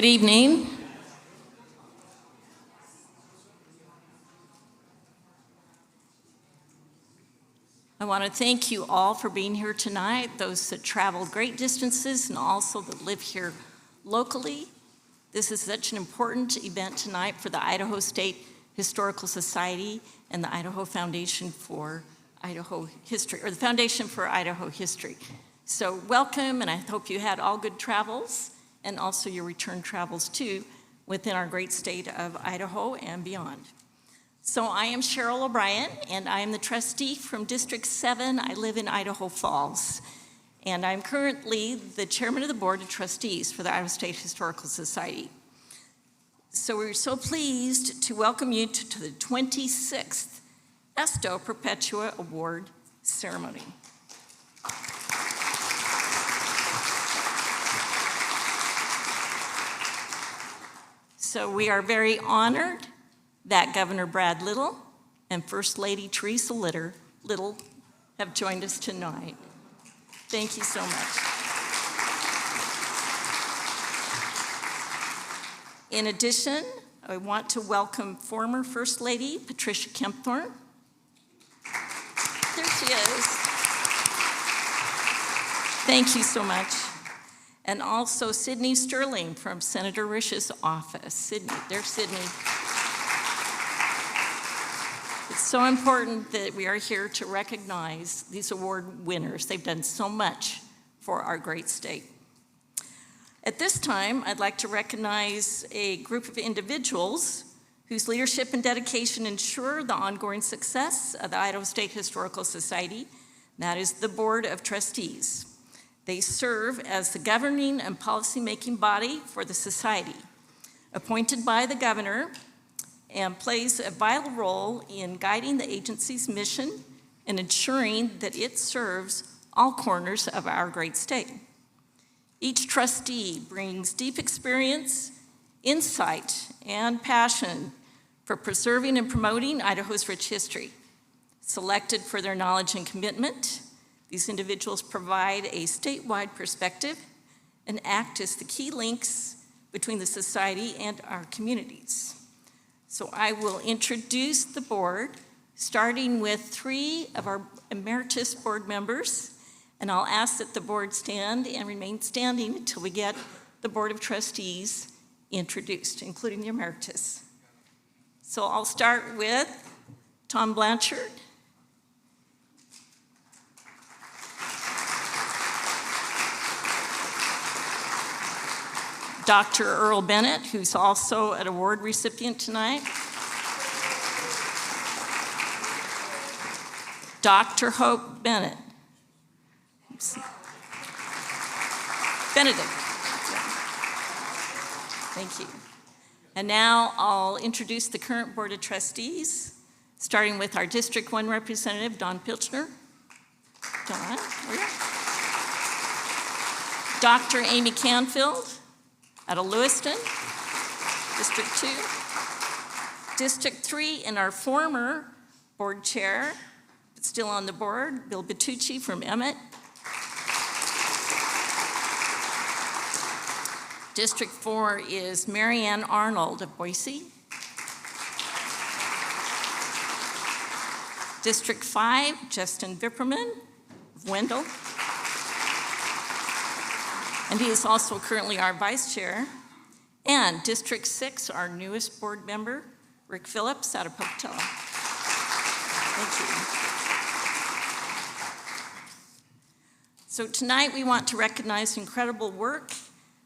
Good evening. I want to thank you all for being here tonight, those that traveled great distances and also that live here locally. This is such an important event tonight for the Idaho State Historical Society and the Idaho Foundation for Idaho History, or the Foundation for Idaho History. So welcome, and I hope you had all good travels and also your return travels too within our great state of Idaho and beyond. So I am Cheryl O'Brien, and I am the trustee from District 7. I live in Idaho Falls, and I'm currently the chairman of the board of trustees for the Idaho State Historical Society. So we're so pleased to welcome you to the 26th Esto Perpetua Award ceremony. So we are very honored that Governor Brad Little and First Lady Teresa Little have joined us tonight. Thank you so much. In addition, I want to welcome former First Lady Patricia Kempthorne. There she is. Thank you so much. And also Sydney Sterling from Senator Rish's office. Sydney, there's Sydney. It's so important that we are here to recognize these award winners. They've done so much for our great state. At this time, I'd like to recognize a group of individuals whose leadership and dedication ensure the ongoing success of the Idaho State Historical Society. That is the Board of Trustees. They serve as the governing and policy-making body for the society, appointed by the governor, and plays a vital role in guiding the agency's mission and ensuring that it serves all corners of our great state. Each trustee brings deep experience, insight, and passion for preserving and promoting Idaho's rich history. Selected for their knowledge and commitment, these individuals provide a statewide perspective and act as the key links between the society and our communities. So I will introduce the board, starting with 3 of our emeritus board members, and I'll ask that the board stand and remain standing until we get the Board of Trustees introduced, including the emeritus. So I'll start with Tom Blanchard. Dr. Earl Bennett, who's also an award recipient tonight. Dr. Hope Bennett. Benedict. Thank you. And now I'll introduce the current Board of Trustees, starting with our District 1 representative, Don Pilchner. Don, where are you? Dr. Amy Canfield, out of Lewiston, District 2. District 3, and our former board chair, but still on the board, Bill Bertucci from Emmett. District 4 is Marianne Arnold of Boise. District 5, Justin Vipperman of Wendell. And he is also currently our vice chair. And District 6, our newest board member, Rick Phillips out of Pocatello. Thank you. So tonight we want to recognize the incredible work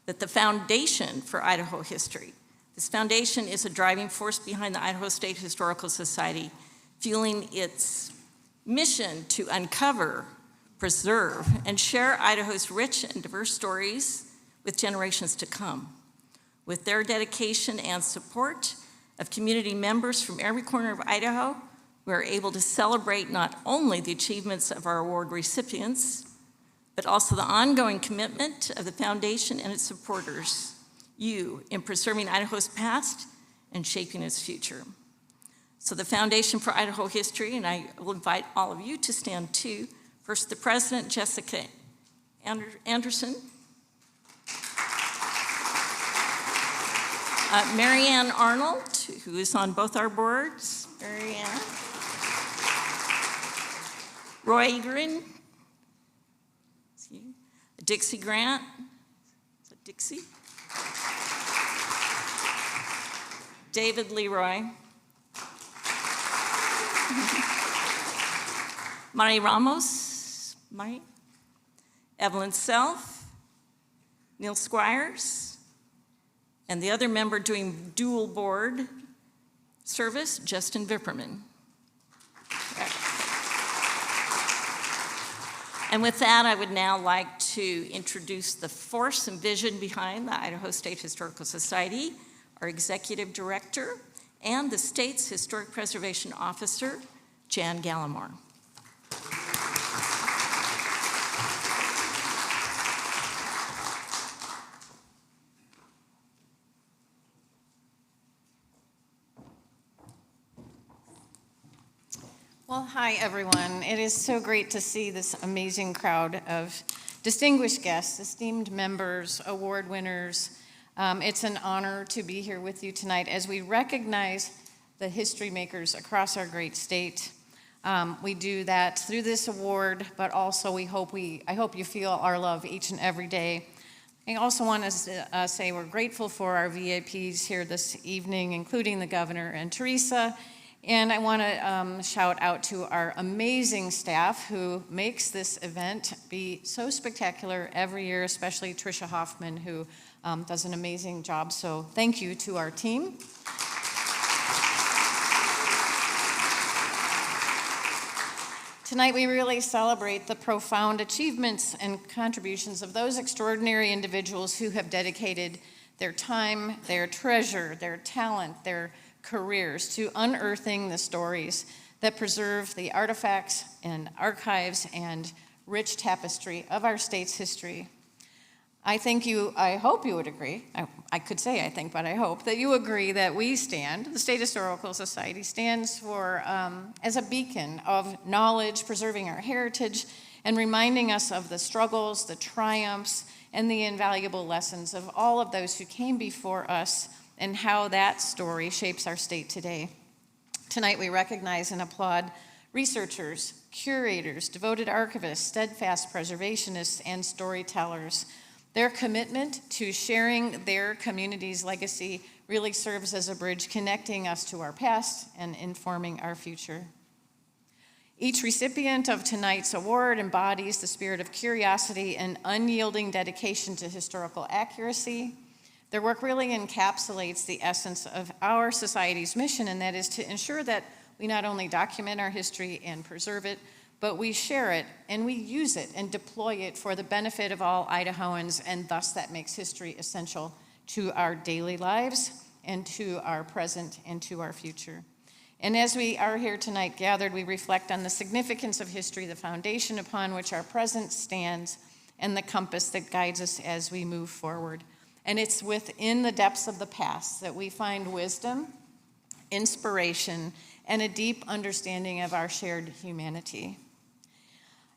that the Foundation for Idaho History. This foundation is a driving force behind the Idaho State Historical Society, fueling its mission to uncover, preserve, and share Idaho's rich and diverse stories with generations to come. With their dedication and support of community members from every corner of Idaho, we are able to celebrate not only the achievements of our award recipients, but also the ongoing commitment of the foundation and its supporters, you, in preserving Idaho's past and shaping its future. So the Foundation for Idaho History, and I will invite all of you to stand too. First, the president, Jessica Anderson. Marianne Arnold, who is on both our boards. Marianne. Roy Egrin. Dixie Grant. Is that Dixie? David Leroy. Mari Ramos. Mari. Evelyn Self. Neil Squires. And the other member doing dual board service, Justin Vipperman. And with that, I would now like to introduce the force and vision behind the Idaho State Historical Society, our executive director, and the state's historic preservation officer, Jan Gallimore. Well, hi, everyone. It is so great to see this amazing crowd of distinguished guests, esteemed members, award winners. It's an honor to be here with you tonight as we recognize the history makers across our great state. We do that through this award, but also I hope you feel our love each and every day. I also want to say we're grateful for our VIPs here this evening, including the governor and Teresa. And I want to shout out to our amazing staff who makes this event be so spectacular every year, especially Tricia Hoffman, who does an amazing job. So thank you to our team. Tonight we really celebrate the profound achievements and contributions of those extraordinary individuals who have dedicated their time, their treasure, their talent, their careers to unearthing the stories that preserve the artifacts and archives and rich tapestry of our state's history. I hope you would agree, I could say I think, but I hope that you agree that the State Historical Society stands for, as a beacon of knowledge, preserving our heritage, and reminding us of the struggles, the triumphs, and the invaluable lessons of all of those who came before us and how that story shapes our state today. Tonight we recognize and applaud researchers, curators, devoted archivists, steadfast preservationists, and storytellers. Their commitment to sharing their community's legacy really serves as a bridge connecting us to our past and informing our future. Each recipient of tonight's award embodies the spirit of curiosity and unyielding dedication to historical accuracy. Their work really encapsulates the essence of our society's mission, and that is to ensure that we not only document our history and preserve it, but we share it and we use it and deploy it for the benefit of all Idahoans, and thus that makes history essential to our daily lives and to our present and to our future. And as we are here tonight gathered, we reflect on the significance of history, the foundation upon which our present stands, and the compass that guides us as we move forward. And it's within the depths of the past that we find wisdom, inspiration, and a deep understanding of our shared humanity.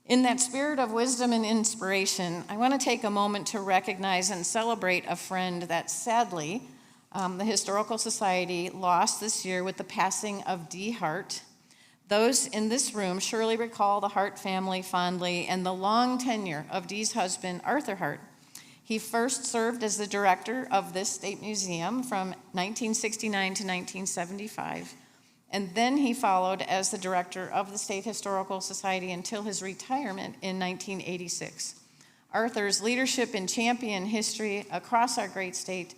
In that spirit of wisdom and inspiration, I want to take a moment to recognize and celebrate a friend that sadly, the Historical Society lost this year with the passing of Dee Hart. Those in this room surely recall the Hart family fondly and the long tenure of Dee's husband, Arthur Hart. He first served as the director of this state museum from 1969 to 1975, and then he followed as the director of the State Historical Society until his retirement in 1986. Arthur's leadership in championing history across our great state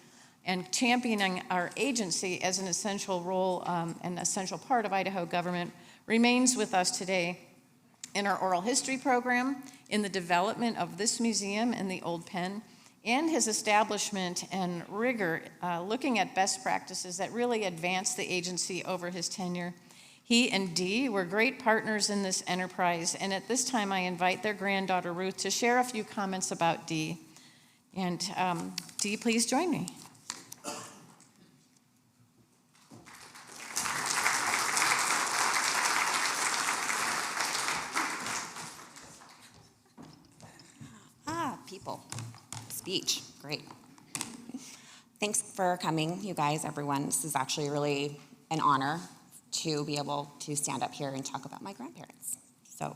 and championing our agency as an essential role, an essential part of Idaho government remains with us today in our oral history program, in the development of this museum and the Old Pen, and his establishment and rigor, looking at best practices that really advanced the agency over his tenure. He and Dee were great partners in this enterprise, and at this time I invite their granddaughter Ruth to share a few comments about Dee. And Dee, please join me. People. Speech, great. Thanks for coming, you guys, everyone. This is actually really an honor to be able to stand up here and talk about my grandparents. So,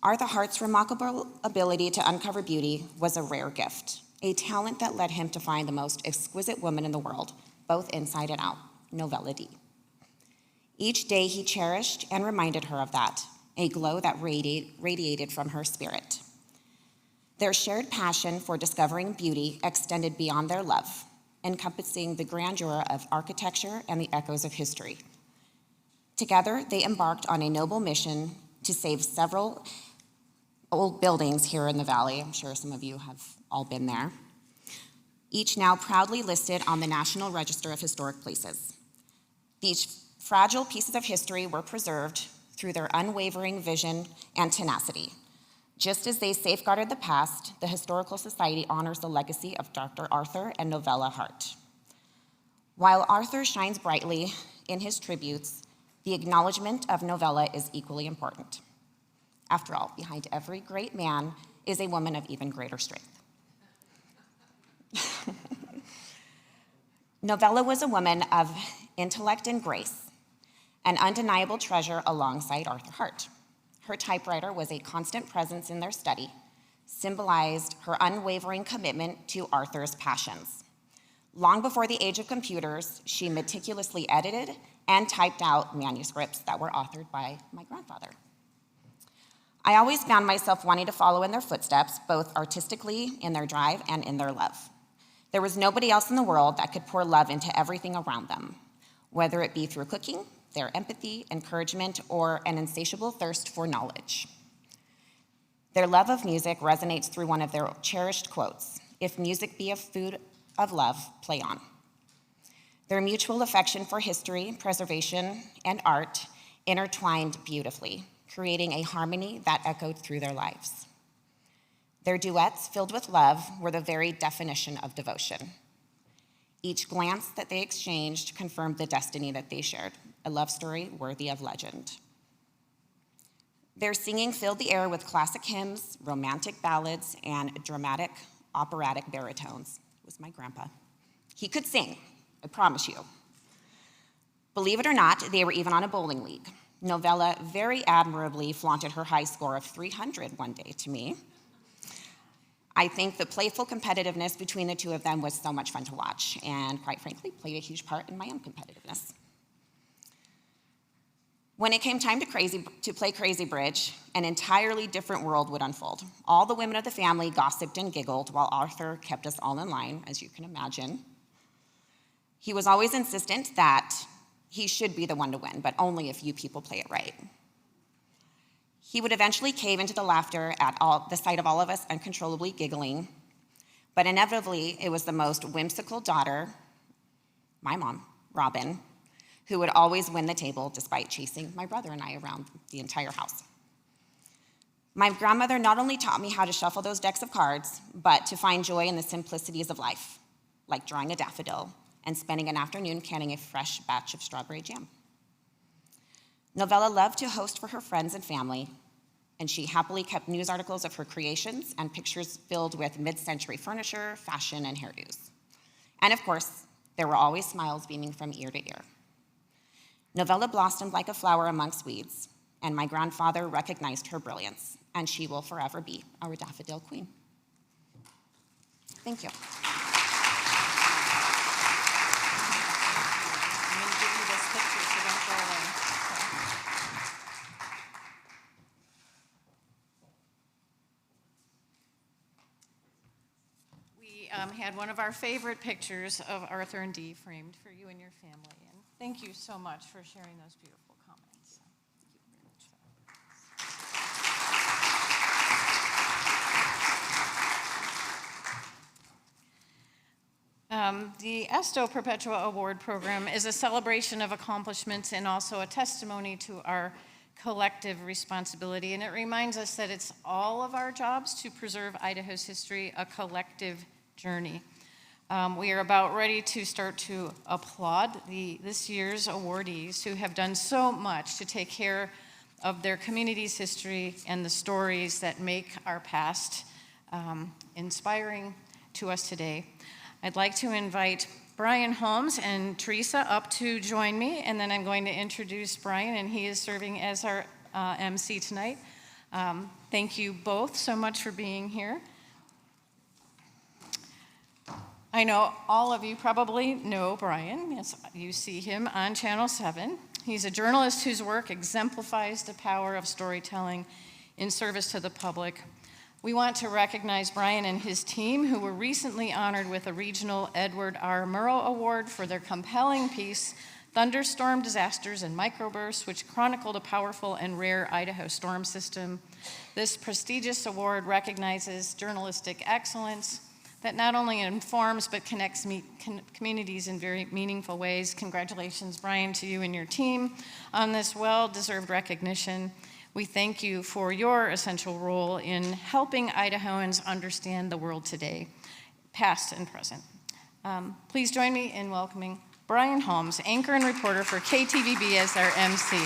Arthur Hart's remarkable ability to uncover beauty was a rare gift, a talent that led him to find the most exquisite woman in the world, both inside and out, Novella D. Each day he cherished and reminded her of that, a glow that radiated from her spirit. Their shared passion for discovering beauty extended beyond their love, encompassing the grandeur of architecture and the echoes of history. Together, they embarked on a noble mission to save several old buildings here in the valley. I'm sure some of you have all been there. Each now proudly listed on the National Register of Historic Places. These fragile pieces of history were preserved through their unwavering vision and tenacity. Just as they safeguarded the past, the Historical Society honors the legacy of Dr. Arthur and Novella Hart. While Arthur shines brightly in his tributes, the acknowledgement of Novella is equally important. After all, behind every great man is a woman of even greater strength. Novella was a woman of intellect and grace, an undeniable treasure alongside Arthur Hart. Her typewriter was a constant presence in their study, symbolized her unwavering commitment to Arthur's passions. Long before the age of computers, she meticulously edited and typed out manuscripts that were authored by my grandfather. I always found myself wanting to follow in their footsteps, both artistically in their drive and in their love. There was nobody else in the world that could pour love into everything around them, whether it be through cooking, their empathy, encouragement, or an insatiable thirst for knowledge. Their love of music resonates through one of their cherished quotes: "If music be a food of love, play on." Their mutual affection for history, preservation, and art intertwined beautifully, creating a harmony that echoed through their lives. Their duets, filled with love, were the very definition of devotion. Each glance that they exchanged confirmed the destiny that they shared, a love story worthy of legend. Their singing filled the air with classic hymns, romantic ballads, and dramatic operatic baritones. It was my grandpa. He could sing, I promise you. Believe it or not, they were even on a bowling league. Novella very admirably flaunted her high score of 300 one day to me. I think the playful competitiveness between the two of them was so much fun to watch, and quite frankly, played a huge part in my own competitiveness. When it came time to play Crazy Bridge, an entirely different world would unfold. All the women of the family gossiped and giggled while Arthur kept us all in line, as you can imagine. He was always insistent that he should be the one to win, but only if you people play it right. He would eventually cave into the laughter at the sight of all of us uncontrollably giggling, but inevitably it was the most whimsical daughter, my mom, Robin, who would always win the table despite chasing my brother and I around the entire house. My grandmother not only taught me how to shuffle those decks of cards, but to find joy in the simplicities of life, like drawing a daffodil and spending an afternoon canning a fresh batch of strawberry jam. Novella loved to host for her friends and family, and she happily kept news articles of her creations and pictures filled with mid-century furniture, fashion, and hairdos. And of course, there were always smiles beaming from ear to ear. Novella blossomed like a flower amongst weeds, and my grandfather recognized her brilliance, and she will forever be our daffodil queen. Thank you. I'm going to give you this picture, so don't go away. We had one of our favorite pictures of Arthur and Dee framed for you and your family. And thank you so much for sharing those beautiful comments. Thank you very much for that. The Esto Perpetua Award Program is a celebration of accomplishments and also a testimony to our collective responsibility. And it reminds us that it's all of our jobs to preserve Idaho's history, a collective journey. We are about ready to start to applaud this year's awardees who have done so much to take care of their community's history and the stories that make our past inspiring to us today. I'd like to invite Brian Holmes and Teresa up to join me, and then I'm going to introduce Brian, and he is serving as our MC tonight. Thank you both so much for being here. I know all of you probably know Brian. Yes, you see him on Channel 7. He's a journalist whose work exemplifies the power of storytelling in service to the public. We want to recognize Brian and his team, who were recently honored with a regional Edward R. Murrow Award for their compelling piece, Thunderstorm Disasters and Microbursts, which chronicled a powerful and rare Idaho storm system. This prestigious award recognizes journalistic excellence that not only informs but connects communities in very meaningful ways. Congratulations, Brian, to you and your team on this well-deserved recognition. We thank you for your essential role in helping Idahoans understand the world today, past and present. Please join me in welcoming Brian Holmes, anchor and reporter for KTVB, as our MC.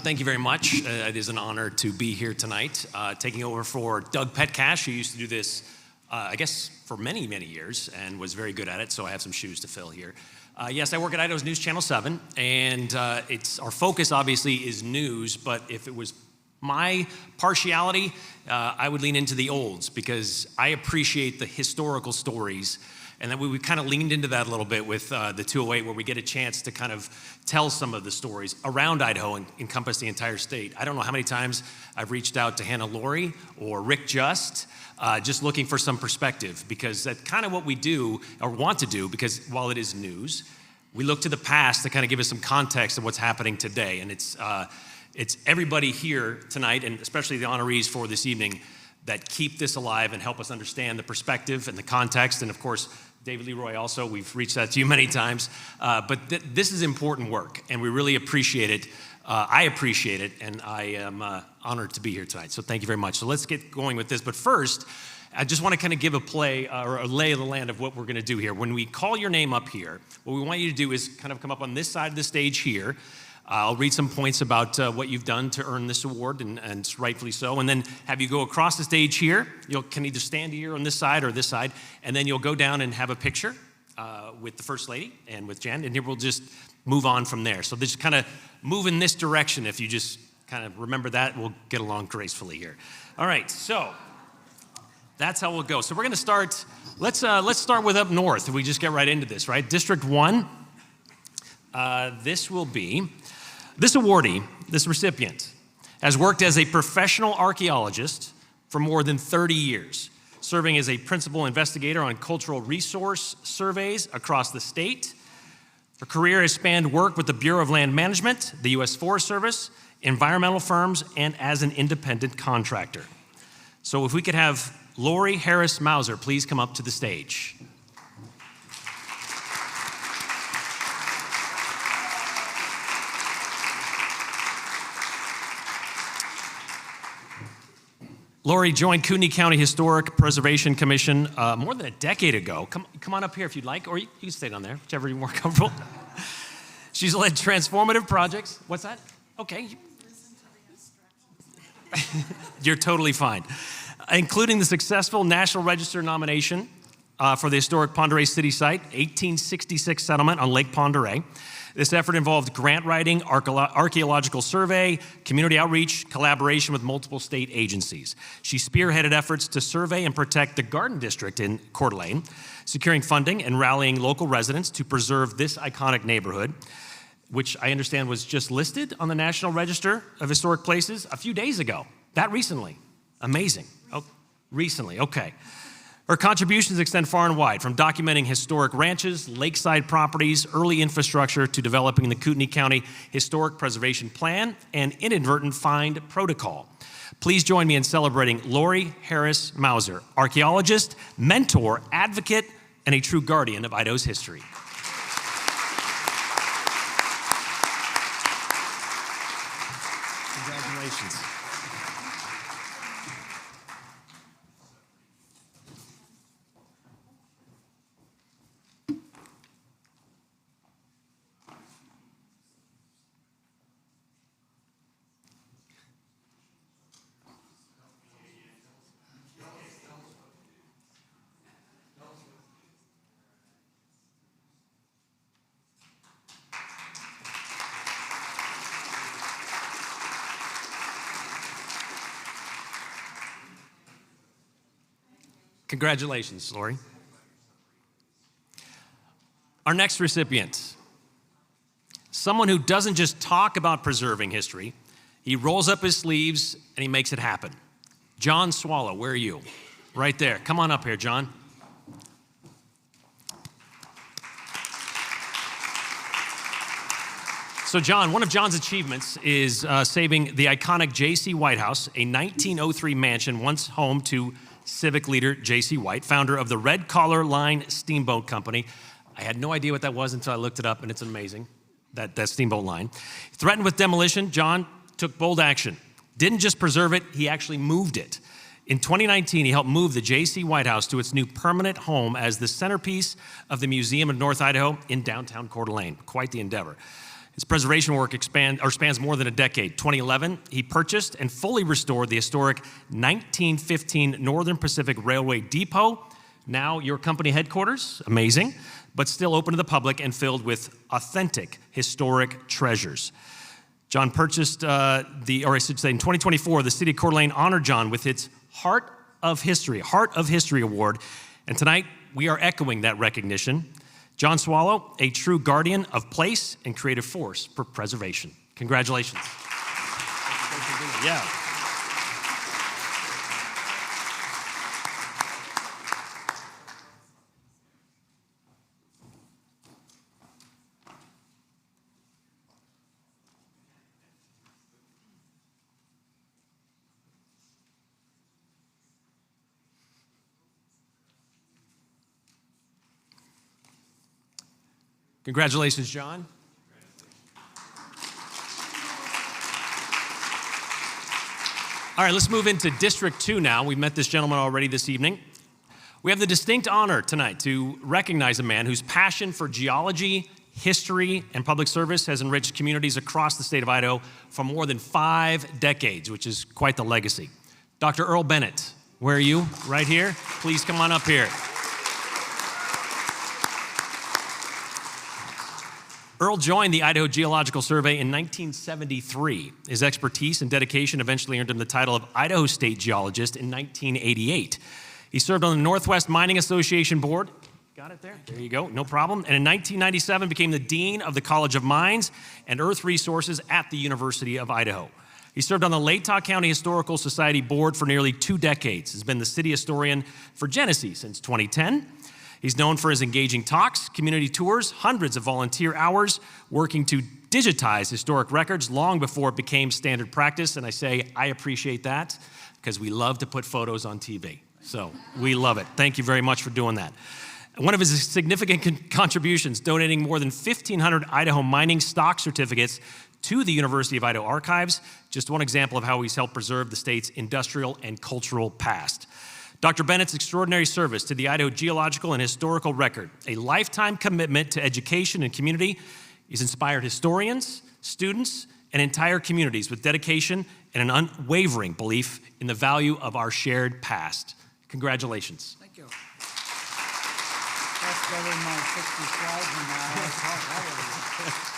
Thank you very much. It is an honor to be here tonight, taking over for Doug Petcash, who used to do this, I guess, for many, many years and was very good at it, so I have some shoes to fill here. Yes, I work at Idaho's News Channel 7, and our focus, obviously, is news, but if it was my partiality, I would lean into the olds, because I appreciate the historical stories. And then we kind of leaned into that a little bit with the 208, where we get a chance to kind of tell some of the stories around Idaho and encompass the entire state. I don't know how many times I've reached out to Hannah Laurie or Rick Just, just looking for some perspective, because that's kind of what we do or want to do, because while it is news, we look to the past to kind of give us some context of what's happening today. And it's everybody here tonight, and especially the honorees for this evening, that keep this alive and help us understand the perspective and the context. And of course, David Leroy also, we've reached out to you many times. But this is important work, and we really appreciate it. I appreciate it, and I am honored to be here tonight. So thank you very much. So let's get going with this. But first, I just want to kind of give a play or a lay of the land of what we're going to do here. When we call your name up here, what we want you to do is kind of come up on this side of the stage here. I'll read some points about what you've done to earn this award, and rightfully so, and then have you go across the stage here. You can either stand here on this side or this side, and then you'll go down and have a picture with the First Lady and with Jen, and here we'll just move on from there. So just kind of move in this direction. If you just kind of remember that, we'll get along gracefully here. All right, so that's how we'll go. So we're going to start, let's start with up north, and we just get right into this, right? District 1, this will be... This awardee, this recipient, has worked as a professional archaeologist for more than 30 years, serving as a principal investigator on cultural resource surveys across the state. Her career has spanned work with the Bureau of Land Management, the U.S. Forest Service, environmental firms, and as an independent contractor. So if we could have Lori Harris Mauser please come up to the stage. Lori joined Kootenai County Historic Preservation Commission more than a decade ago. Come on up here if you'd like, or you can stay down there, whichever you're more comfortable. She's led transformative projects. What's that? Okay. You're totally fine. Including the successful National Register nomination for the historic Pend Oreille City Site, 1866 settlement on Lake Pend Oreille. This effort involved grant writing, archaeological survey, community outreach, collaboration with multiple state agencies. She spearheaded efforts to survey and protect the Garden District in Coeur d'Alene, securing funding and rallying local residents to preserve this iconic neighborhood, which I understand was just listed on the National Register of Historic Places a few days ago. That recently. Amazing. Oh, recently, okay. Her contributions extend far and wide, from documenting historic ranches, lakeside properties, early infrastructure, to developing the Kootenai County Historic Preservation Plan and inadvertent find protocol. Please join me in celebrating Lori Harris Mauser, archaeologist, mentor, advocate, and a true guardian of Idaho's history. Congratulations. Congratulations, Lori. Our next recipient, someone who doesn't just talk about preserving history, he rolls up his sleeves and he makes it happen. John Swallow, where are you? Right there. Come on up here, John. So John, one of John's achievements is saving the iconic J.C. White House, a 1903 mansion once home to civic leader J.C. White, founder of the Red Collar Line Steamboat Company. I had no idea what that was until I looked it up, and it's amazing, that steamboat line. Threatened with demolition, John took bold action. Didn't just preserve it, he actually moved it. In 2019, he helped move the J.C. White House to its new permanent home as the centerpiece of the Museum of North Idaho in downtown Coeur d'Alene. Quite the endeavor. His preservation work spans more than a decade. 2011, he purchased and fully restored the historic 1915 Northern Pacific Railway Depot, now your company headquarters, amazing, but still open to the public and filled with authentic historic treasures. John purchased in 2024, the city of Coeur d'Alene honored John with its Heart of History Award. And tonight, we are echoing that recognition. John Swallow, a true guardian of place and creative force for preservation. Congratulations. Yeah. Congratulations, John. All right, let's move into District 2 now. We met this gentleman already this evening. We have the distinct honor tonight to recognize a man whose passion for geology, history, and public service has enriched communities across the state of Idaho for more than 5 decades, which is quite the legacy. Dr. Earl Bennett, where are you? Right here? Please come on up here. Earl joined the Idaho Geological Survey in 1973. His expertise and dedication eventually earned him the title of Idaho State Geologist in 1988. He served on the Northwest Mining Association Board. Got it there? There you go, no problem. And in 1997 became the Dean of the College of Mines and Earth Resources at the University of Idaho. He served on the Latah County Historical Society Board for nearly 2 decades. Has been the city historian for Genesee since 2010. He's known for his engaging talks, community tours, hundreds of volunteer hours, working to digitize historic records long before it became standard practice. And I say, I appreciate that because we love to put photos on TV. So we love it. Thank you very much for doing that. One of his significant contributions, donating more than 1,500 Idaho mining stock certificates to the University of Idaho Archives. Just one example of how he's helped preserve the state's industrial and cultural past. Dr. Bennett's extraordinary service to the Idaho geological and historical record, a lifetime commitment to education and community, he's inspired historians, students, and entire communities with dedication and an unwavering belief in the value of our shared past. Congratulations. Thank you. That's better than my 60 slides and now.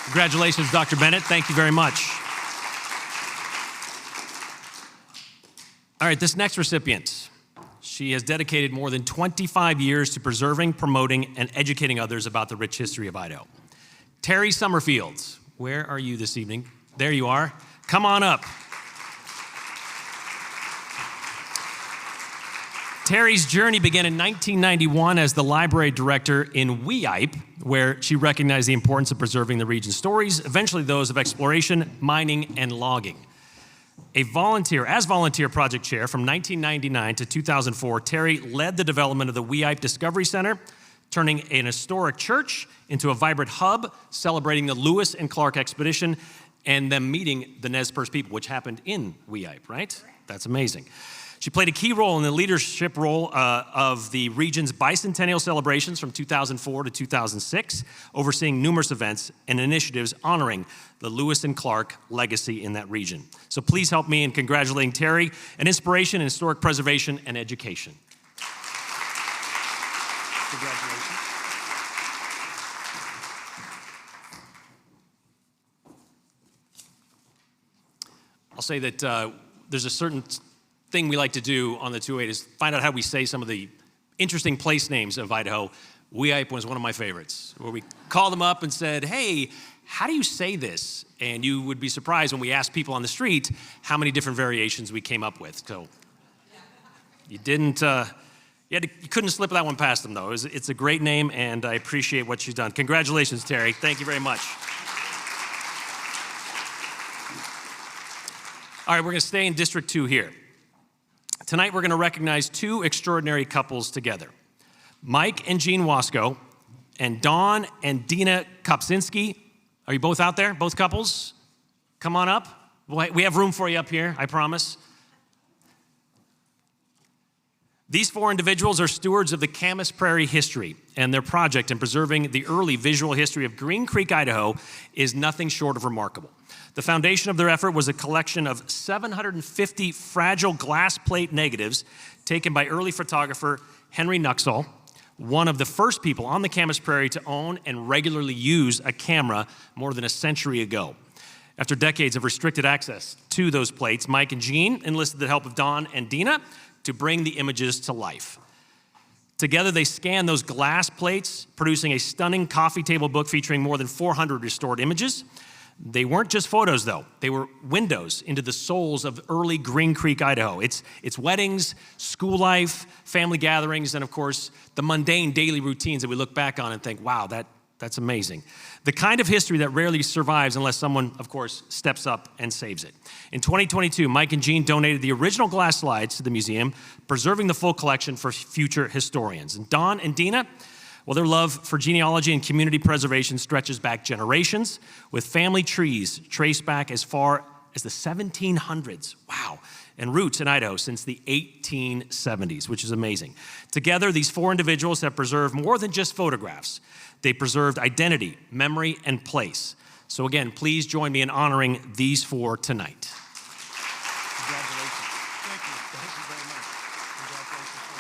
Congratulations, Dr. Bennett. Thank you very much. All right, this next recipient, she has dedicated more than 25 years to preserving, promoting, and educating others about the rich history of Idaho. Terry Summerfield, where are you this evening? There you are. Come on up. Terry's journey began in 1991 as the library director in Weippe, where she recognized the importance of preserving the region's stories, eventually those of exploration, mining, and logging. As volunteer project chair from 1999 to 2004, Terry led the development of the Weippe Discovery Center, turning an historic church into a vibrant hub celebrating the Lewis and Clark expedition and them meeting the Nez Perce people, which happened in Weippe, right? That's amazing. She played a key role in the leadership role of the region's bicentennial celebrations from 2004 to 2006, overseeing numerous events and initiatives honoring the Lewis and Clark legacy in that region. So please help me in congratulating Terry, an inspiration in historic preservation and education. Congratulations. I'll say that there's a certain thing we like to do on the 208 is find out how we say some of the interesting place names of Idaho. Weippe was one of my favorites, where we called them up and said, hey, how do you say this? And you would be surprised when we asked people on the street how many different variations we came up with. So you didn't, you couldn't slip that one past them, though. It's a great name, and I appreciate what she's done. Congratulations, Terry. Thank you very much. All right, we're going to stay in District 2 here. Tonight, we're going to recognize two extraordinary couples together. Mike and Jean Wasco and Dawn and Dina Kopczynski. Are you both out there, both couples? Come on up. We have room for you up here, I promise. These four individuals are stewards of the Camas Prairie history, and their project in preserving the early visual history of Green Creek, Idaho, is nothing short of remarkable. The foundation of their effort was a collection of 750 fragile glass plate negatives taken by early photographer Henry Nuxall, one of the first people on the Camas Prairie to own and regularly use a camera more than a century ago. After decades of restricted access to those plates, Mike and Jean enlisted the help of Dawn and Dina to bring the images to life. Together, they scanned those glass plates, producing a stunning coffee table book featuring more than 400 restored images. They weren't just photos, though. They were windows into the souls of early Green Creek, Idaho. It's weddings, school life, family gatherings, and of course, the mundane daily routines that we look back on and think, wow, that's amazing. The kind of history that rarely survives unless someone, of course, steps up and saves it. In 2022, Mike and Jean donated the original glass slides to the museum, preserving the full collection for future historians. And Dawn and Dina, well, their love for genealogy and community preservation stretches back generations, with family trees traced back as far as the 1700s. Wow. And roots in Idaho since the 1870s, which is amazing. Together, these four individuals have preserved more than just photographs. They preserved identity, memory, and place. So again, please join me in honoring these four tonight. Congratulations. Thank you. Thank you very much. Congratulations.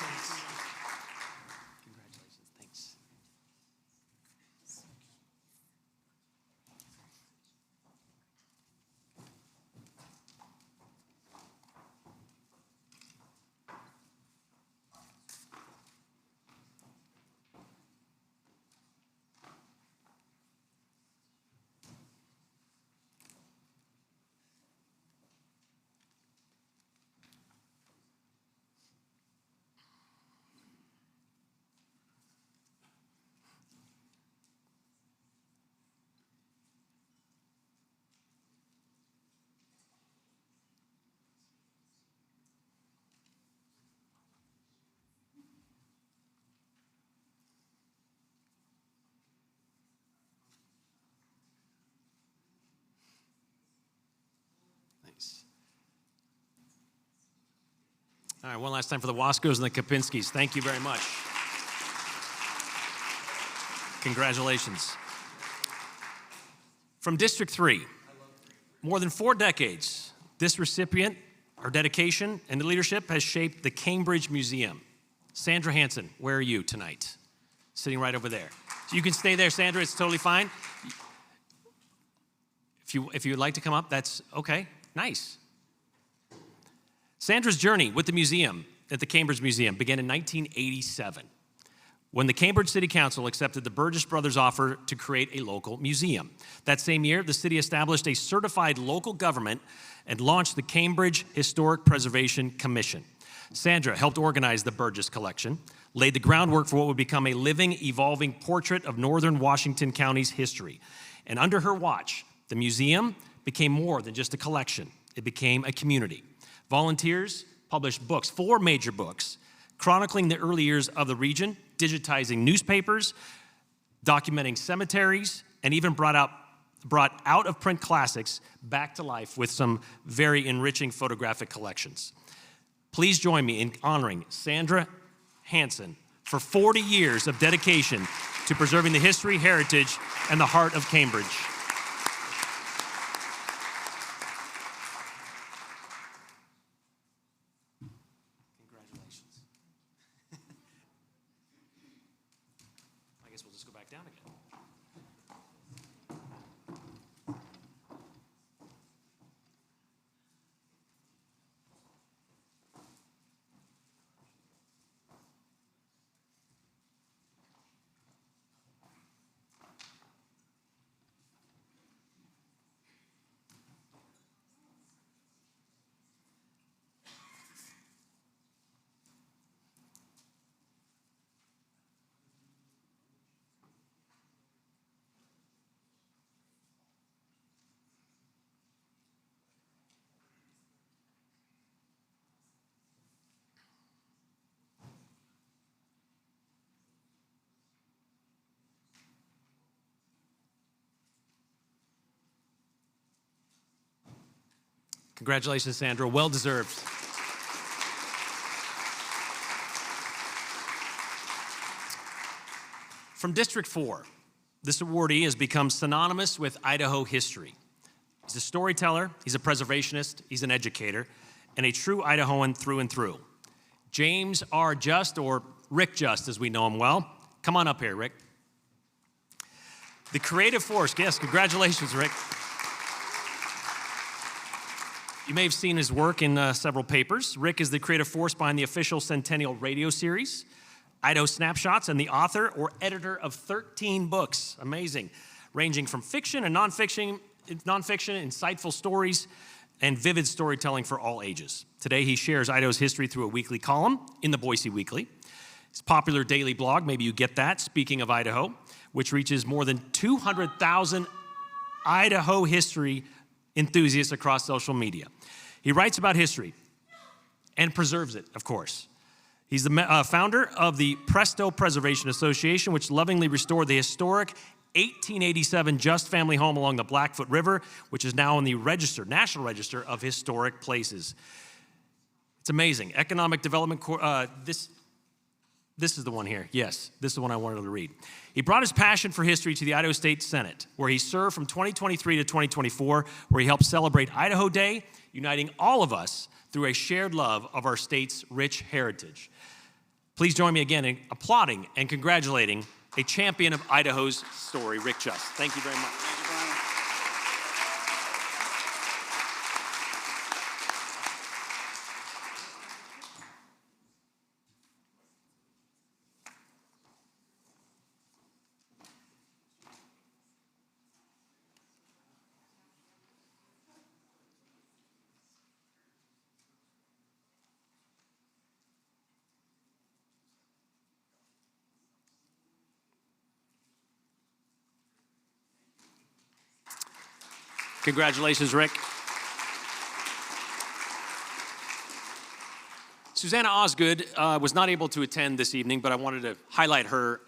Congratulations. Thanks. All right, one last time for the Wascos and the Kopczynskis. Thank you very much. Congratulations. From District 3, more than 4 decades, this recipient, her dedication and leadership has shaped the Cambridge Museum. Sandra Hansen, where are you tonight? Sitting right over there. So you can stay there, Sandra, it's totally fine. If you would like to come up, that's okay, nice. Sandra's journey with the museum at the Cambridge Museum began in 1987 when the Cambridge City Council accepted the Burgess Brothers' offer to create a local museum. That same year, the city established a certified local government and launched the Cambridge Historic Preservation Commission. Sandra helped organize the Burgess collection, laid the groundwork for what would become a living, evolving portrait of northern Washington County's history. And under her watch, the museum became more than just a collection. It became a community. Volunteers published books, 4 major books, chronicling the early years of the region, digitizing newspapers, documenting cemeteries, and even brought out brought out-of-print classics back to life with some very enriching photographic collections. Please join me in honoring Sandra Hansen for 40 years of dedication to preserving the history, heritage, and the heart of Cambridge. Congratulations. I guess we'll just go back down again. Congratulations, Sandra. Well deserved. From District 4, this awardee has become synonymous with Idaho history. He's a storyteller, he's a preservationist, he's an educator, and a true Idahoan through and through. James R. Just, or Rick Just as we know him well. Come on up here, Rick. The creative force, yes, congratulations, Rick. You may have seen his work in several papers. Rick is the creative force behind the official Centennial radio series, Idaho Snapshots, and the author or editor of 13 books. Amazing. Ranging from fiction and nonfiction, insightful stories, and vivid storytelling for all ages. Today, he shares Idaho's history through a weekly column in the Boise Weekly. His popular daily blog, maybe you get that, Speaking of Idaho, which reaches more than 200,000 Idaho history enthusiasts across social media. He writes about history and preserves it, of course. He's the founder of the Presto Preservation Association, which lovingly restored the historic 1887 Just family home along the Blackfoot River, which is now in the National Register of Historic Places. It's amazing. Economic Development, this is the one here. Yes, this is the one I wanted to read. He brought his passion for history to the Idaho State Senate, where he served from 2023 to 2024, where he helped celebrate Idaho Day, uniting all of us through a shared love of our state's rich heritage. Please join me again in applauding and congratulating a champion of Idaho's story, Rick Just. Thank you very much. Congratulations, Rick. Susanna Osgood was not able to attend this evening, but I wanted to highlight her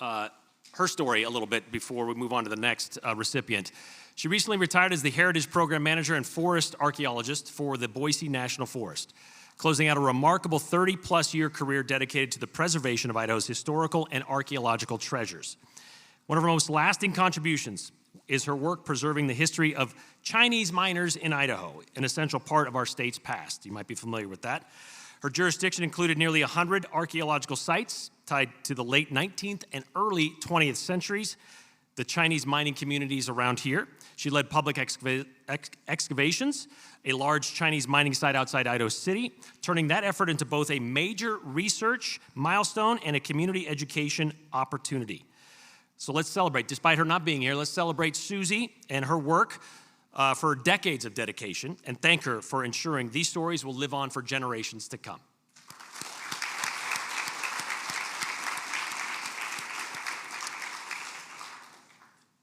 story a little bit before we move on to the next recipient. She recently retired as the Heritage Program Manager and Forest Archaeologist for the Boise National Forest, closing out a remarkable 30-plus year career dedicated to the preservation of Idaho's historical and archaeological treasures. One of her most lasting contributions is her work preserving the history of Chinese miners in Idaho, an essential part of our state's past. You might be familiar with that. Her jurisdiction included nearly 100 archaeological sites tied to the late 19th and early 20th centuries, the Chinese mining communities around here. She led public excavations, a large Chinese mining site outside Idaho City, turning that effort into both a major research milestone and a community education opportunity. So let's celebrate. Despite her not being here, let's celebrate Susie and her work for decades of dedication and thank her for ensuring these stories will live on for generations to come.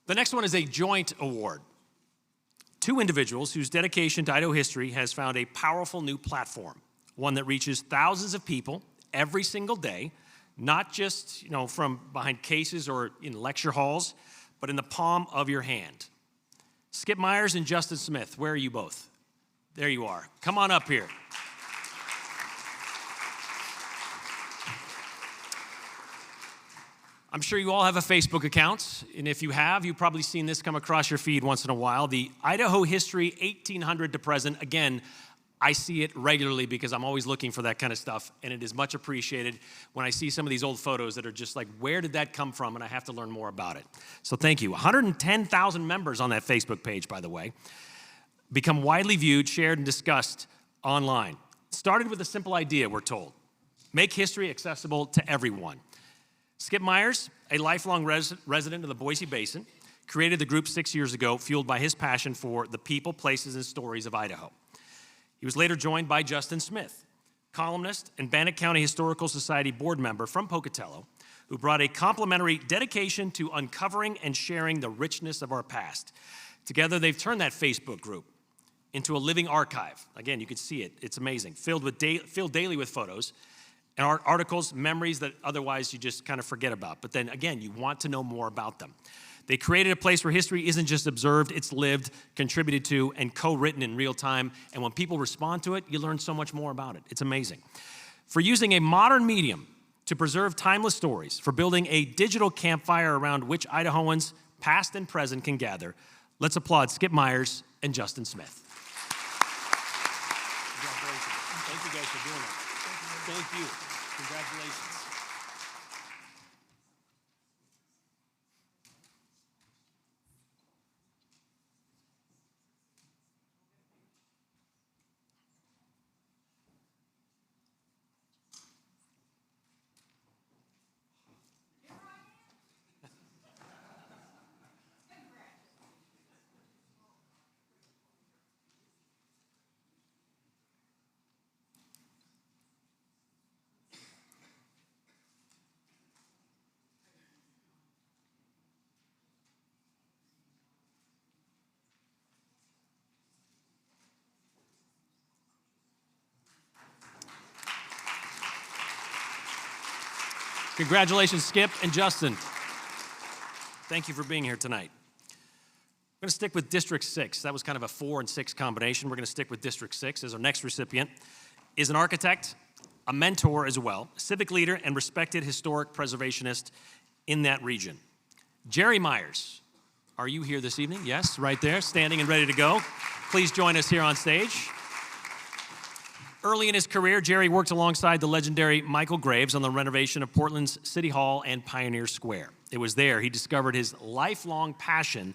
The next one is a joint award. Two individuals whose dedication to Idaho history has found a powerful new platform, one that reaches thousands of people every single day, not just from behind cases or in lecture halls, but in the palm of your hand. Skip Myers and Justin Smith, where are you both? There you are. Come on up here. I'm sure you all have a Facebook account, and if you have, you've probably seen this come across your feed once in a while. The Idaho History 1800 to present. Again, I see it regularly because I'm always looking for that kind of stuff, and it is much appreciated when I see some of these old photos that are just like, where did that come from? And I have to learn more about it. So thank you. 110,000 members on that Facebook page, by the way. Become widely viewed, shared, and discussed online. Started with a simple idea, we're told. Make history accessible to everyone. Skip Myers, a lifelong resident of the Boise Basin, created the group 6 years ago, fueled by his passion for the people, places, and stories of Idaho. He was later joined by Justin Smith, columnist and Bannock County Historical Society board member from Pocatello, who brought a complimentary dedication to uncovering and sharing the richness of our past. Together, they've turned that Facebook group into a living archive. Again, you can see it. It's amazing. Filled daily with photos and articles, memories that otherwise you just kind of forget about. But then again, you want to know more about them. They created a place where history isn't just observed, it's lived, contributed to, and co-written in real time. And when people respond to it, you learn so much more about it. It's amazing. For using a modern medium to preserve timeless stories, for building a digital campfire around which Idahoans, past and present, can gather, let's applaud Skip Myers and Justin Smith. Congratulations. Thank you guys for doing that. Thank you. Congratulations. Congratulations, Skip and Justin. Thank you for being here tonight. We're going to stick with District 6. That was kind of a 4 and 6 combination. We're going to stick with District 6 as our next recipient. Is an architect, a mentor as well, a civic leader, and respected historic preservationist in that region. Jerry Myers, are you here this evening? Yes, right there, standing and ready to go. Please join us here on stage. Early in his career, Jerry worked alongside the legendary Michael Graves on the renovation of Portland's City Hall and Pioneer Square. It was there he discovered his lifelong passion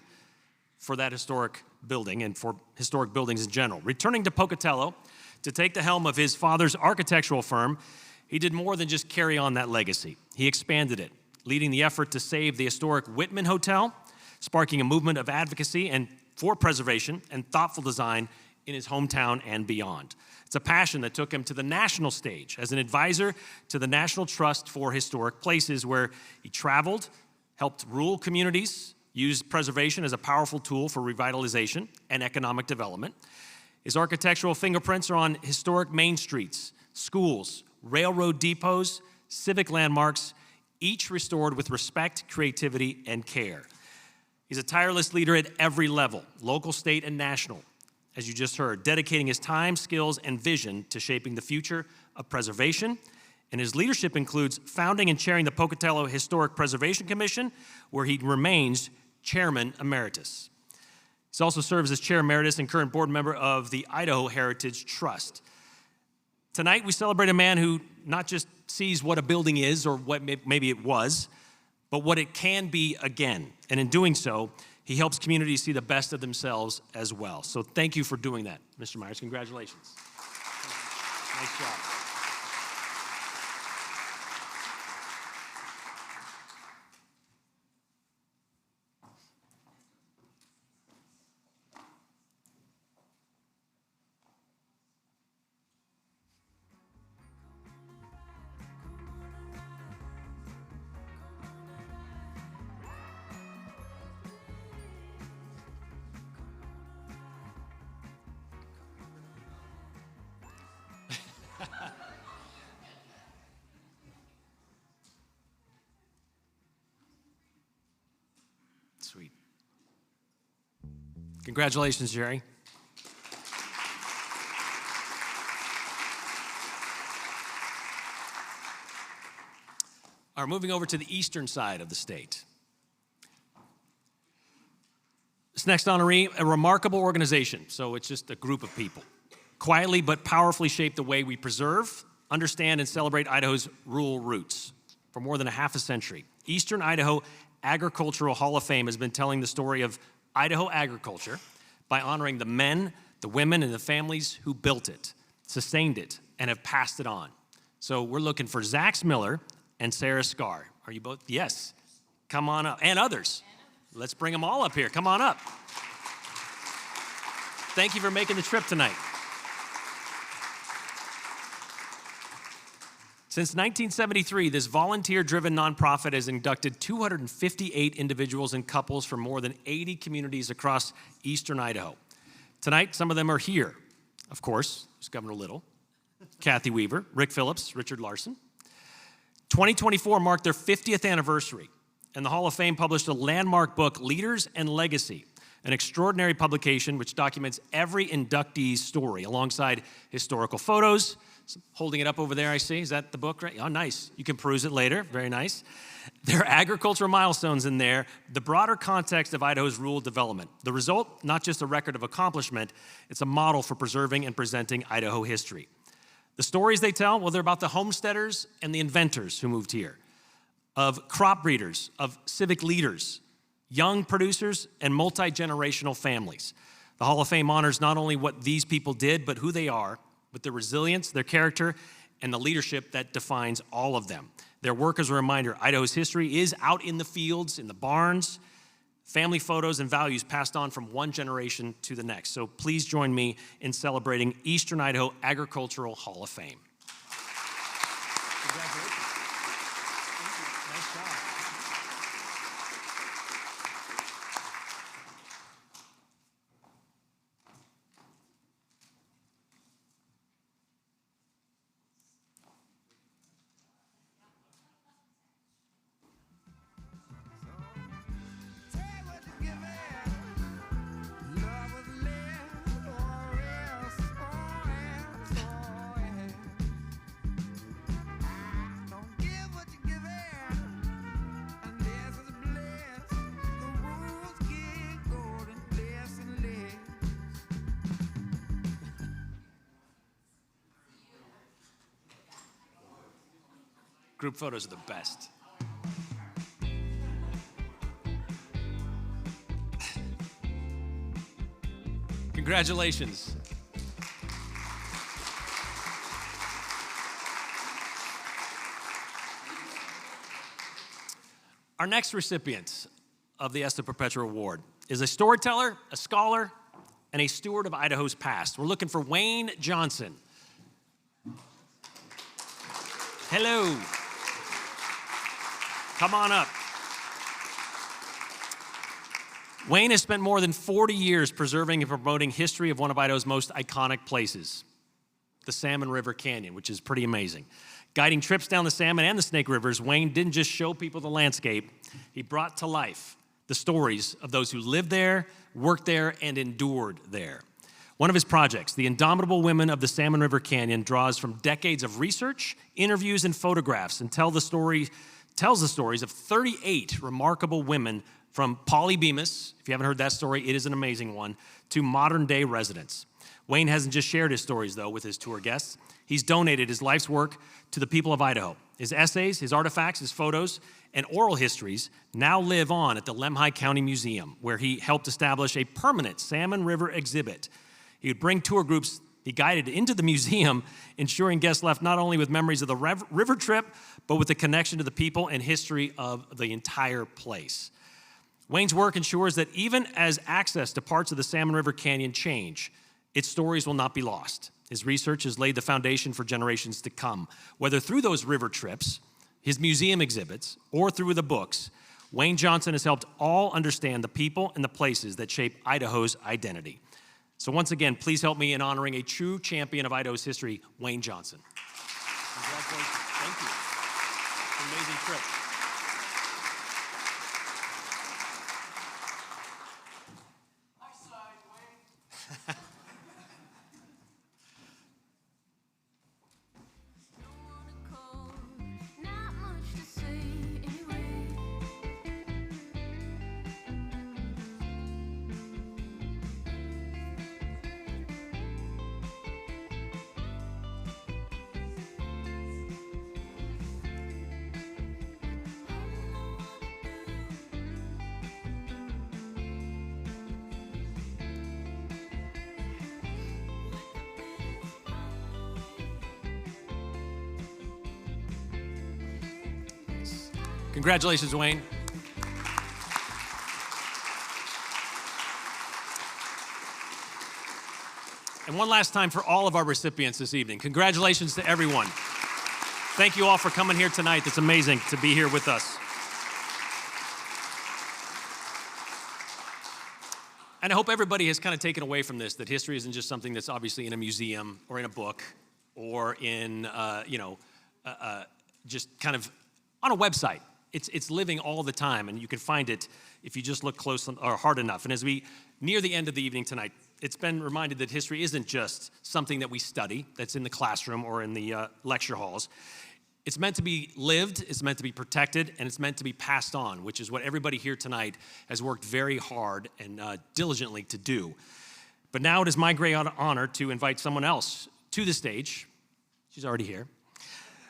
for that historic building and for historic buildings in general. Returning to Pocatello to take the helm of his father's architectural firm, he did more than just carry on that legacy. He expanded it, leading the effort to save the historic Whitman Hotel, sparking a movement of advocacy and for preservation and thoughtful design in his hometown and beyond. It's a passion that took him to the national stage as an advisor to the National Trust for Historic Places, where he traveled, helped rural communities, used preservation as a powerful tool for revitalization and economic development. His architectural fingerprints are on historic main streets, schools, railroad depots, civic landmarks, each restored with respect, creativity, and care. He's a tireless leader at every level, local, state, and national, as you just heard, dedicating his time, skills, and vision to shaping the future of preservation. And his leadership includes founding and chairing the Pocatello Historic Preservation Commission, where he remains Chairman Emeritus. He also serves as Chair Emeritus and current board member of the Idaho Heritage Trust. Tonight, we celebrate a man who not just sees what a building is or what maybe it was, but what it can be again. And in doing so, he helps communities see the best of themselves as well. So thank you for doing that, Mr. Myers. Congratulations. Nice job. Congratulations, Jerry. All right, moving over to the eastern side of the state. This next honoree, a remarkable organization, so it's just a group of people. Quietly but powerfully shaped the way we preserve, understand, and celebrate Idaho's rural roots. For more than a half a century, Eastern Idaho Agricultural Hall of Fame has been telling the story of Idaho agriculture by honoring the men, the women, and the families who built it, sustained it, and have passed it on. So we're looking for Zach Miller and Sarah Scar. Are you both? Yes. Come on up. And others. Let's bring them all up here. Come on up. Thank you for making the trip tonight. Since 1973, this volunteer-driven nonprofit has inducted 258 individuals and couples from more than 80 communities across eastern Idaho. Tonight, some of them are here. Of course, there's Governor Little, Kathy Weaver, Rick Phillips, Richard Larson. 2024 marked their 50th anniversary, and the Hall of Fame published a landmark book, Leaders and Legacy, an extraordinary publication which documents every inductee's story alongside historical photos. Holding it up over there, I see. Is that the book, right? Oh, nice. You can peruse it later. Very nice. There are agricultural milestones in there, the broader context of Idaho's rural development. The result, not just a record of accomplishment, it's a model for preserving and presenting Idaho history. The stories they tell, well, they're about the homesteaders and the inventors who moved here, of crop breeders, of civic leaders, young producers, and multi-generational families. The Hall of Fame honors not only what these people did, but who they are, with their resilience, their character, and the leadership that defines all of them. Their work is a reminder, Idaho's history is out in the fields, in the barns, family photos and values passed on from one generation to the next. So please join me in celebrating Eastern Idaho Agricultural Hall of Fame. Congratulations. Thank you. Nice job. Group photos are the best. Congratulations. Our next recipient of the Esto Perpetua Award is a storyteller, a scholar, and a steward of Idaho's past. We're looking for Wayne Johnson. Hello. Come on up. Wayne has spent more than 40 years preserving and promoting history of one of Idaho's most iconic places, the Salmon River Canyon, which is pretty amazing. Guiding trips down the Salmon and the Snake Rivers, Wayne didn't just show people the landscape, he brought to life the stories of those who lived there, worked there, and endured there. One of his projects, The Indomitable Women of the Salmon River Canyon, draws from decades of research, interviews, and photographs, and tells the stories of 38 remarkable women from Polly Bemis, if you haven't heard that story, it is an amazing one, to modern-day residents. Wayne hasn't just shared his stories, though, with his tour guests. He's donated his life's work to the people of Idaho. His essays, his artifacts, his photos, and oral histories now live on at the Lemhi County Museum, where he helped establish a permanent Salmon River exhibit. He would bring tour groups he guided into the museum, ensuring guests left not only with memories of the river trip, but with the connection to the people and history of the entire place. Wayne's work ensures that even as access to parts of the Salmon River Canyon change, its stories will not be lost. His research has laid the foundation for generations to come. Whether through those river trips, his museum exhibits, or through the books, Wayne Johnson has helped all understand the people and the places that shape Idaho's identity. So once again, please help me in honoring a true champion of Idaho's history, Wayne Johnson. Congratulations. Thank you. Amazing trip. Congratulations, Wayne. And one last time for all of our recipients this evening. Congratulations to everyone. Thank you all for coming here tonight. It's amazing to be here with us. And I hope everybody has kind of taken away from this that history isn't just something that's obviously in a museum or in a book or in, just kind of on a website. It's living all the time, and you can find it if you just look close or hard enough. And as we near the end of the evening tonight, it's been reminded that history isn't just something that we study, that's in the classroom or in the lecture halls. It's meant to be lived, it's meant to be protected, and it's meant to be passed on, which is what everybody here tonight has worked very hard and diligently to do. But now it is my great honor to invite someone else to the stage. She's already here,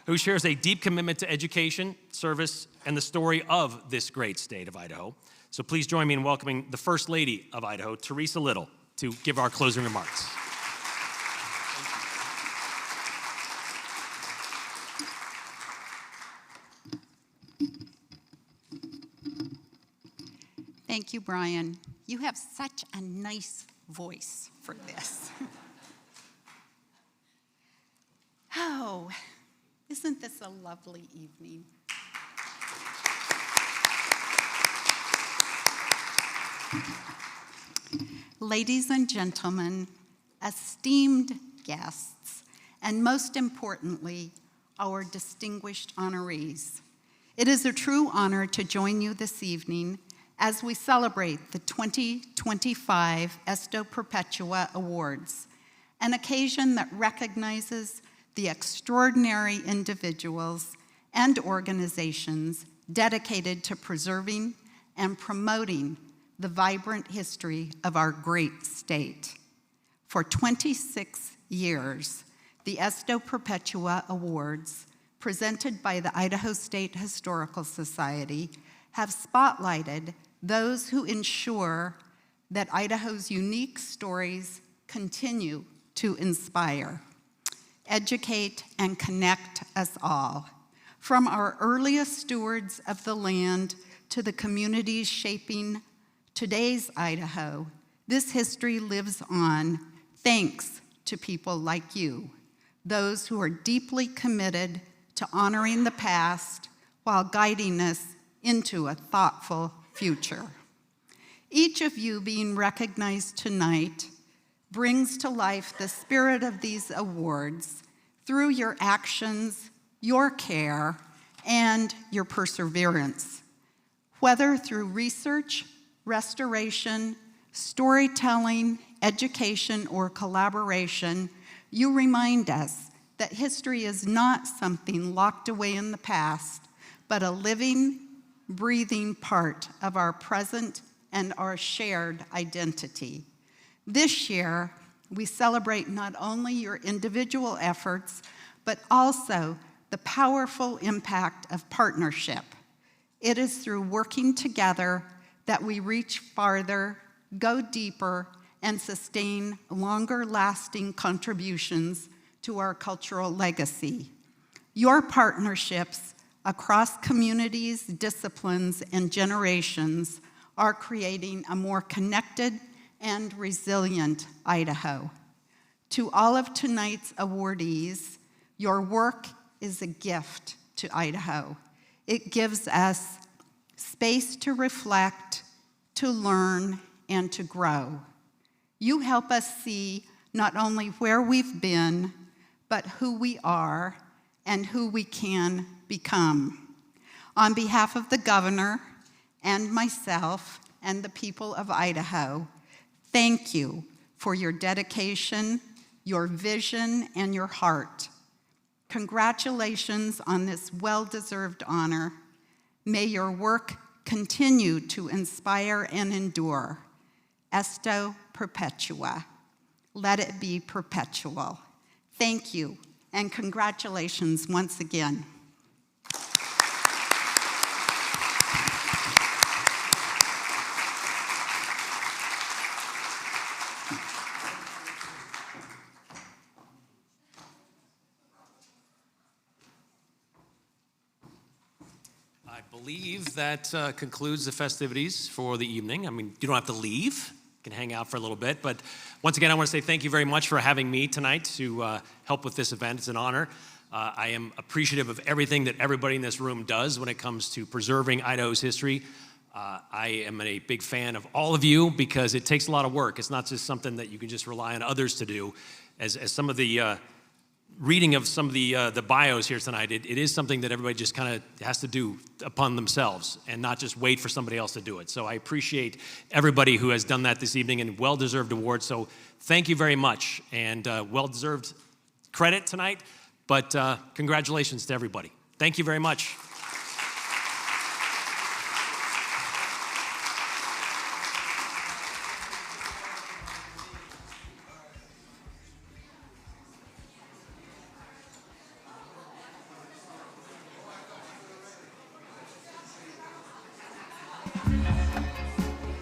who shares a deep commitment to education, service, and the story of this great state of Idaho. So please join me in welcoming the First Lady of Idaho, Teresa Little, to give our closing remarks. Thank you, Brian. You have such a nice voice for this. Oh, isn't this a lovely evening? Ladies and gentlemen, esteemed guests, and most importantly, our distinguished honorees. It is a true honor to join you this evening as we celebrate the 2025 Esto Perpetua Awards, an occasion that recognizes the extraordinary individuals and organizations dedicated to preserving and promoting the vibrant history of our great state. For 26 years, the Esto Perpetua Awards, presented by the Idaho State Historical Society, have spotlighted those who ensure that Idaho's unique stories continue to inspire, educate, and connect us all. From our earliest stewards of the land to the communities shaping today's Idaho, this history lives on thanks to people like you, those who are deeply committed to honoring the past while guiding us into a thoughtful future. Each of you being recognized tonight brings to life the spirit of these awards through your actions, your care, and your perseverance. Whether through research, restoration, storytelling, education, or collaboration, you remind us that history is not something locked away in the past, but a living, breathing part of our present and our shared identity. This year, we celebrate not only your individual efforts, but also the powerful impact of partnership. It is through working together that we reach farther, go deeper, and sustain longer-lasting contributions to our cultural legacy. Your partnerships across communities, disciplines, and generations are creating a more connected and resilient Idaho. To all of tonight's awardees, your work is a gift to Idaho. It gives us space to reflect, to learn, and to grow. You help us see not only where we've been, but who we are and who we can become. On behalf of the governor and myself and the people of Idaho, thank you for your dedication, your vision, and your heart. Congratulations on this well-deserved honor. May your work continue to inspire and endure. Esto Perpetua. Let it be perpetual. Thank you, and congratulations once again. I believe that concludes the festivities for the evening. I mean, you don't have to leave. You can hang out for a little bit. But once again, I want to say thank you very much for having me tonight to help with this event. It's an honor. I am appreciative of everything that everybody in this room does when it comes to preserving Idaho's history. I am a big fan of all of you because it takes a lot of work. It's not just something that you can just rely on others to do. As some of the reading of some of the bios here tonight, it is something that everybody just kind of has to do upon themselves and not just wait for somebody else to do it. So I appreciate everybody who has done that this evening, and well-deserved award. So thank you very much, and well-deserved credit tonight, but congratulations to everybody. Thank you very much.